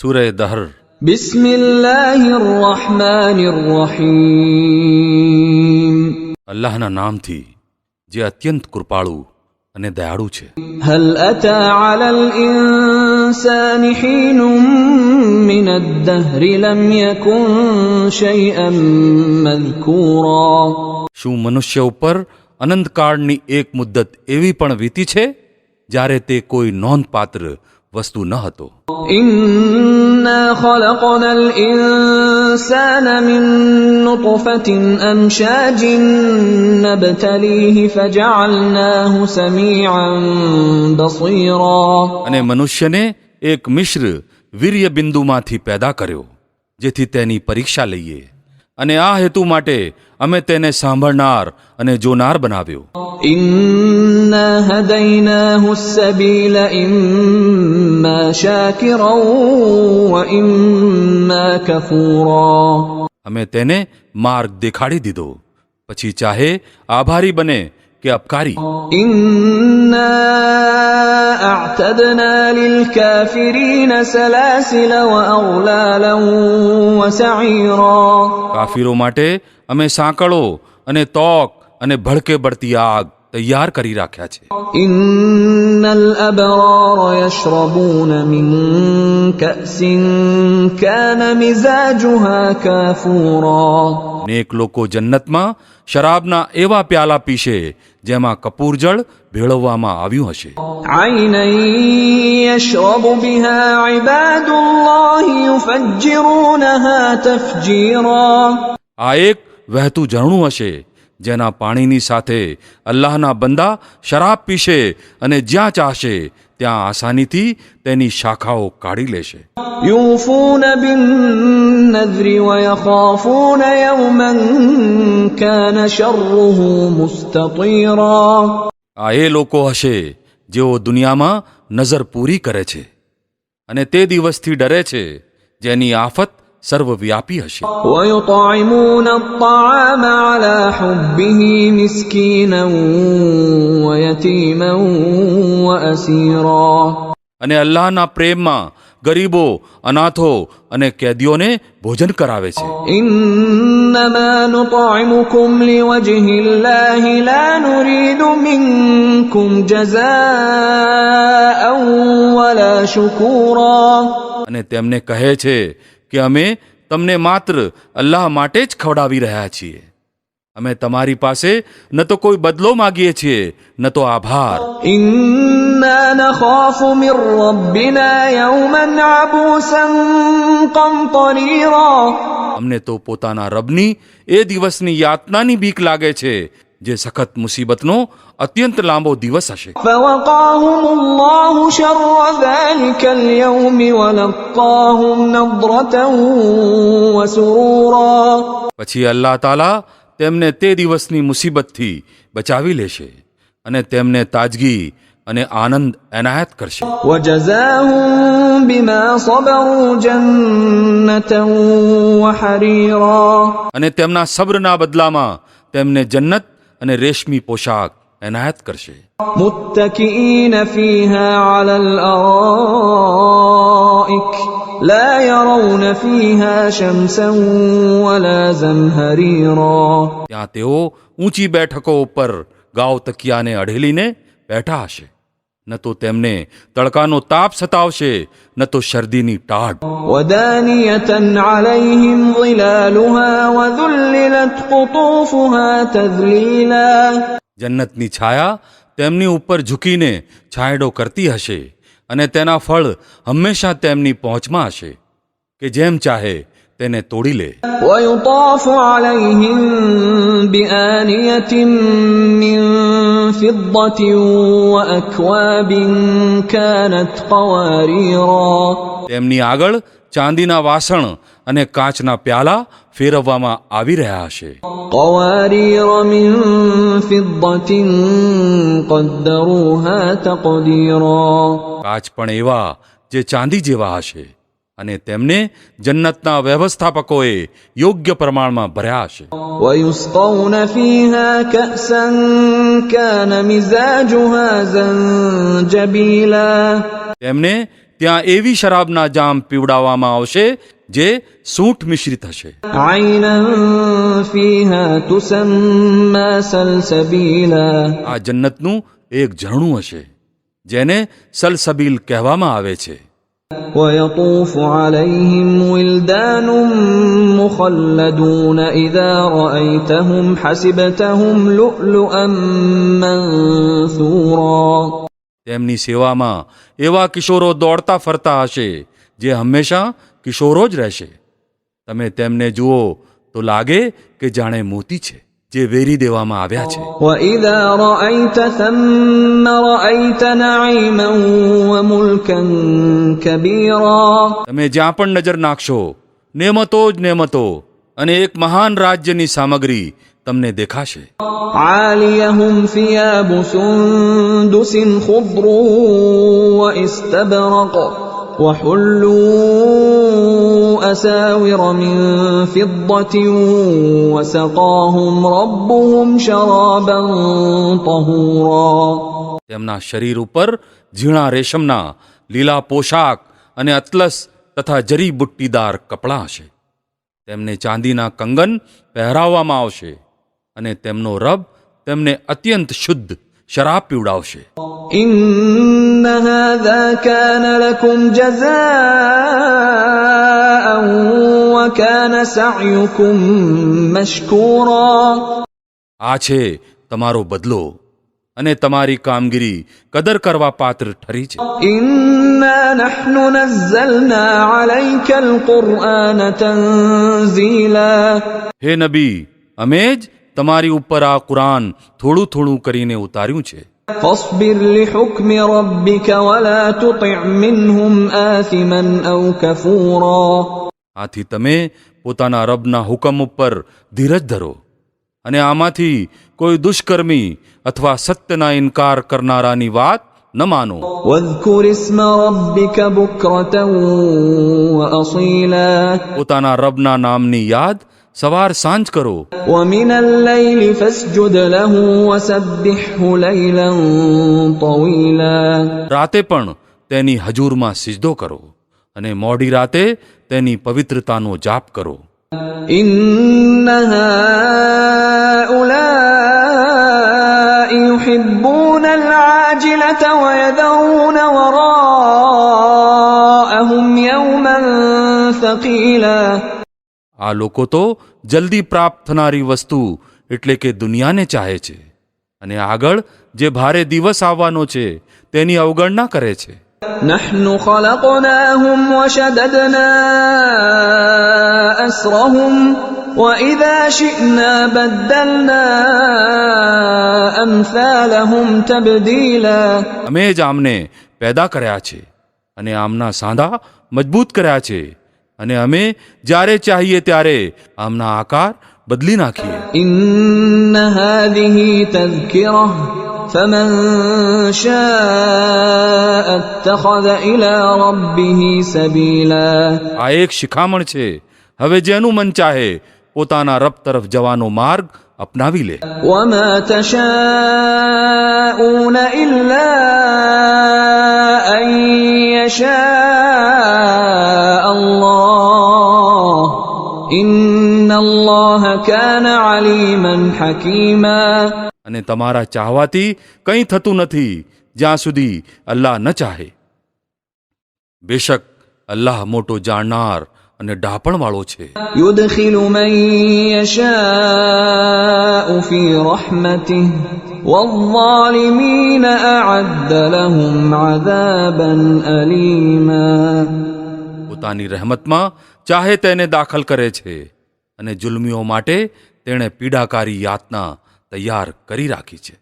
સૂરહ દહર. બિસ્મિલ્લાહિર્રહમાનિર્રહીમ. અલ્લાહના નામથી જે અત્યંત કૃપાળુ અને દયાળુ છે. હલ અતા અલલ ઇન્સાનિ હીનુમ મિનદ-દહ્ર લમ યકુન શયઅન મઝકૂરા. શું મનુષ્ય ઉપર અનંતકાળની એક મુદ્દત એવી પણ વીતી છે જ્યારે તે કોઈ નોંધપાત્ર વસ્તુ ન હતો. ઇન્ના ખલકનલ ઇન્સાન મિન નુતફતિન અમશાજિન નબતલીહી ફજઅલનાહુ સમીઅન બસીરા. અને મનુષ્યને એક મિશ્ર વીર્ય બિંદુમાંથી પેદા કર્યો જેથી તેની પરીક્ષા લઈએ, અને આ હેતુ માટે અમે તેને સાંભળનાર અને જોનાર બનાવ્યો. ઇન્ના હદૈનાહુ સબીલ ઇમ્મા શાકિરન વ ઇમ્મા કફૂરા. અમે તેને માર્ગ દેખાડી દીધો, પછી ચાહે આભારી બને કે અપકારી. ઇન્ના અઅતદના લિલકાફિરીન સલાસિલ વ અગલાલન વ સઈરા. કાફીરો માટે અમે સાંકળો અને તોક અને ભડકે બળતી આગ તૈયાર કરી રાખ્યા છે. ઇન્નલ અબરાર યશરબૂન મિન કઅસિન કાન મિઝાજુહા કાફૂરા. નેક લોકો જન્નતમાં શરાબના એવા પ્યાલા પીશે જેમાં કપૂર જળ ભેળવવામાં આવ્યું હશે. عينا يشرب بها عباد الله يفجرونها تفجيرا. આ એક વહેતું ઝરણું હશે જેના પાણીની સાથે અલ્લાહના બંદા શરાબ પીશે અને જ્યાં ચાહશે ત્યાં આસાનીથી તેની શાખાઓ કાઢી લેશે. يوفون بالنذر ويخافون يوما كان شره مستطيرا. આ એ લોકો હશે જેઓ દુનિયામાં નજર પૂરી કરે છે અને તે દિવસથી ડરે છે જેની આફત સર્વવ્યાપી હશે. ويطعمون الطعام على حبه مسكينا ويتيما وأسيرا. અને અલ્લાહના પ્રેમમાં ગરીબો, અનાથો અને કેદીઓને ભોજન કરાવે છે. إنما نطعمكم لوجه الله لا نريد منكم جزاء ولا شكورا. અને તેમને કહે છે કે અમે તમને માત્ર અલ્લાહ માટે જ ખવડાવી રહ્યા છીએ. અમે તમારી પાસે ન તો કોઈ બદલો માગીએ છીએ ન તો આભાર. إنا نخاف من ربنا يوما عبوسا قمطريرا. અમને તો પોતાના રબની એ દિવસની યાતનાની બીક લાગે છે જે સખત મુસીબતનો અત્યંત લાંબો દિવસ હશે. فوقاهم الله شر ذلك اليوم ولقاهم نضرة وسرورا. પછી અલ્લાહ તાલા તેમને તે દિવસની મુસીબતથી બચાવી લેશે અને તેમને તાજગી અને આનંદ એનાયત કરશે. وجزاهم بما صبروا جنة وحريرا. અને તેમના સબ્રના બદલામાં તેમને જન્નત અને રેશમી પોશાક એનાયત કરશે. متكئين فيها على الأرائك لا يرون فيها شمسا ولا زمهريرا. ત્યાં તેઓ ઊંચી બેઠકો ઉપર ગાવ તકિયાને અઢેલીને બેઠા હશે. ન તો તેમને તડકાનો તાપ સતાવશે ન તો શરદીની ટાઢ. ودانية عليهم ظلالها وذللت قطوفها تذليلا. જન્નતની છાયા તેમની ઉપર ઝૂકીને છાંયડો કરતી હશે અને તેના ફળ હંમેશા તેમની પહોંચમાં હશે કે જેમ ચાહે તેને તોડી લે. ويطاف عليهم بآنية من فضة وأكواب كانت قواريرا. તેમની આગળ ચાંદીના વાસણ અને કાચના પ્યાલા ફેરવવામાં આવી રહ્યા હશે. قوارير من فضة قدروها تقديرا. કાચ પણ એવા જે ચાંદી જેવા હશે અને તેમને જન્નતના વ્યવસ્થાપકોએ યોગ્ય પ્રમાણમાં ભર્યા હશે. ويسقون فيها كأسا كان مزاجها زنجبيلا. તેમને ત્યાં એવી શરાબના જામ પીવડાવવામાં આવશે જે સૂંઠ મિશ્રિત હશે. عينا فيها تسمى سلسبيلا આ જન્નતનું એક ઝરણું હશે જેને સલસબીલ કહેવામાં આવે છે. ويطوف عليهم ولدان مخلدون إذا رأيتهم حسبتهم لؤلؤا منثورا તેમની સેવામાં એવા કિશોરો દોડતા ફરતા હશે જે હંમેશા કિશોરો જ રહેશે. તમે તેમને જુઓ તો લાગે કે જાણે મોતી છે જે વેરી દેવામાં આવ્યા છે. وإذا رأيت ثم رأيت نعيما وملكا كبيرا તમે જ્યાં પણ નજર નાખશો નેમતો જ નેમતો અને એક મહાન રાજ્યની સામગ્રી તમને દેખાશે. عاليهم ثياب سندس خضر واستبرق وحلوا أساور من فضة وسقاهم ربهم شرابا طهورا તેમના શરીર ઉપર ઝીણા રેશમના લીલા પોશાક અને અતલસ તથા જરી બુટ્ટીદાર કપડાં હશે. તેમને ચાંદીના કંગન પહેરાવવામાં આવશે અને તેમનો રબ તેમને અત્યંત શુદ્ધ શરાબ પીવડાવશે. إن هذا كان لكم جزاء وكان سعيكم مشكورا આ છે તમારો બદલો અને તમારી કામગીરી કદર કરવા પાત્ર ઠરી છે. إنا نحن نزلنا عليك القرآن تنزيلا હે નબી, અમે જ તમારી ઉપર આ કુરાન થોડું થોડું કરીને ઉતાર્યું છે. فاصبر لحكم ربك ولا تطع منهم آثما أو كفورا આથી તમે પોતાના રબના હુકમ ઉપર ધીરજ ધરો અને આમાંથી કોઈ દુષ્કર્મી અથવા સત્યના ઇનકાર કરનારાની વાત ન માનો. واذكر اسم ربك بكرة وأصيلا પોતાના રબના નામની યાદ સવાર સાંજ કરો. ومن الليل فاسجد له وسبحه ليلا طويلا રાતે પણ તેની હજુરમાં સિજદો કરો અને મોડી રાતે તેની પવિત્રતાનો જાપ કરો. إن هؤلاء يحبون العاجلة ويذرون وراءهم يوما ثقيلا આ લોકો તો જલ્દી પ્રાપ્ત થનારી વસ્તુ એટલે કે દુનિયાને ચાહે છે અને આગળ જે ભારે દિવસ આવવાનો છે તેની અવગણના કરે છે. نحن خلقناهم وشددنا أسرهم وإذا شئنا بدلنا أمثالهم تبديلا અમે જ આમને પેદા કર્યા છે અને આમના સાંધા મજબૂત કર્યા છે અને અમે જ્યારે ચાહીએ ત્યારે આમના આકાર બદલી નાખીએ. إن هذه تذكرة فمن شاء اتخذ إلى ربه سبيلا આ એક શિખામણ છે. હવે જેનું મન ચાહે પોતાના રબ તરફ જવાનો માર્ગ અપનાવી લે. وما تشاءون إلا أن يشاء الله إن الله كان عليما حكيما અને તમારા ચાહવાથી કંઈ થતું નથી જ્યાં સુધી અલ્લાહ ન ચાહે. બેશક અલ્લાહ મોટો જાણનાર અને ડાપણવાળો છે. يدخل من يشاء في رحمته والظالمين أعد لهم عذابا أليما પોતાની રહેમતમાં ચાહે તેને દાખલ કરે છે અને જુલ્મીઓ માટે તેણે પીડાકારી યાતના તૈયાર કરી રાખી છે.